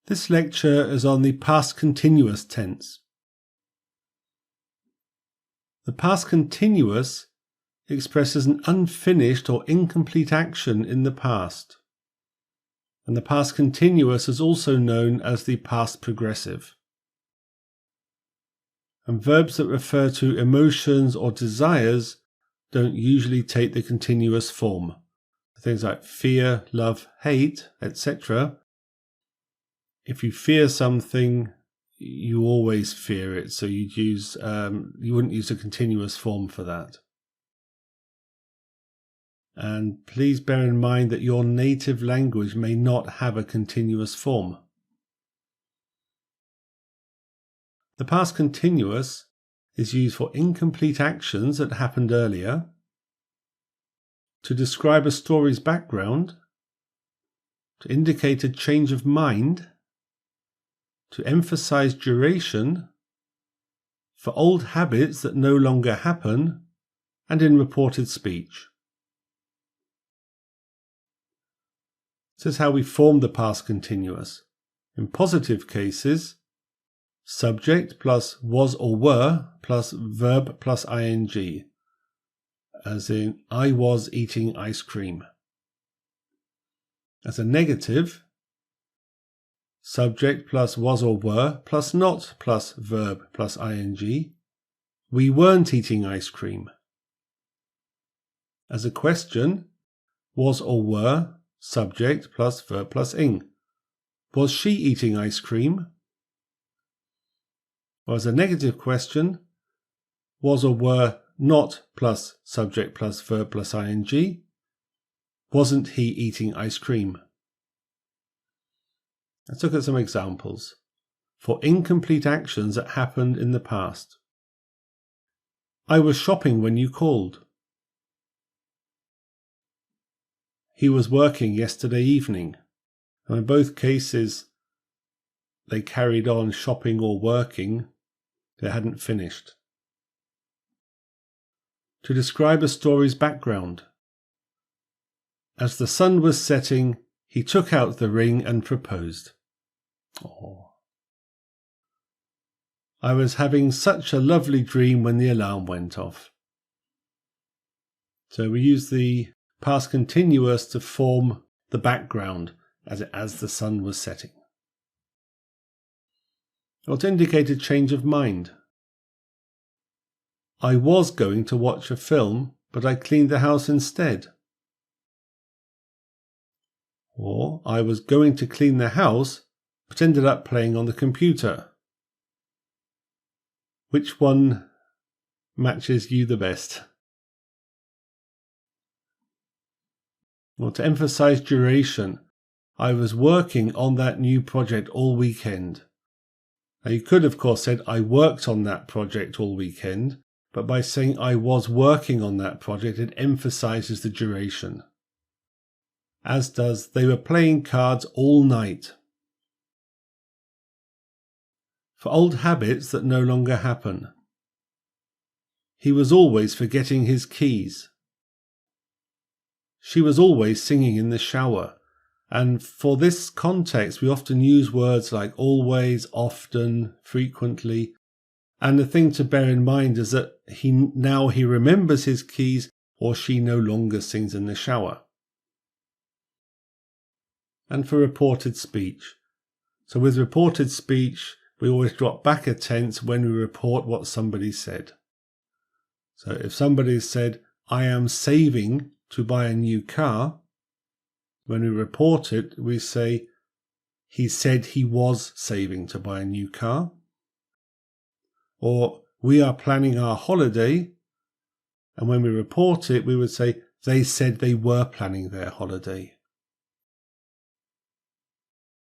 This lecture is on the past continuous tense. The past continuous expresses an unfinished or incomplete action in the past, and the past continuous is also known as the past progressive. And verbs that refer to emotions or desires don't usually take the continuous form. Things like fear, love, hate, etc. If you fear something, you always fear it, so you wouldn't use a continuous form for that. And please bear in mind that your native language may not have a continuous form. The past continuous is used for incomplete actions that happened earlier, to describe a story's background, to indicate a change of mind, to emphasize duration, for old habits that no longer happen, and in reported speech. This is how we form the past continuous. In positive cases, subject plus was or were plus verb plus ing, as in I was eating ice cream. As a negative, subject plus was or were plus not plus verb plus ing. We weren't eating ice cream. As a question, was or were subject plus verb plus ing. Was she eating ice cream? Or as a negative question, was or were not plus subject plus verb plus ing. Wasn't he eating ice cream? Let's look at some examples for incomplete actions that happened in the past. I was shopping when you called. He was working yesterday evening. And in both cases, they carried on shopping or working. They hadn't finished. To describe a story's background. As the sun was setting, he took out the ring and proposed. Oh. I was having such a lovely dream when the alarm went off. So we use the past continuous to form the background as the sun was setting. Or to indicate a change of mind. I was going to watch a film, but I cleaned the house instead. Or I was going to clean the house, but ended up playing on the computer. Which one matches you the best? Or to emphasize duration, I was working on that new project all weekend. Now you could of course said I worked on that project all weekend, but by saying I was working on that project, it emphasizes the duration. As does they were playing cards all night. For old habits that no longer happen. He was always forgetting his keys. She was always singing in the shower. And for this context, we often use words like always, often, frequently. And the thing to bear in mind is that he remembers his keys, or she no longer sings in the shower. And for reported speech. So with reported speech, we always drop back a tense when we report what somebody said. So if somebody said, I am saving to buy a new car, when we report it, we say, he said he was saving to buy a new car. Or we are planning our holiday, and when we report it, we would say, they said they were planning their holiday.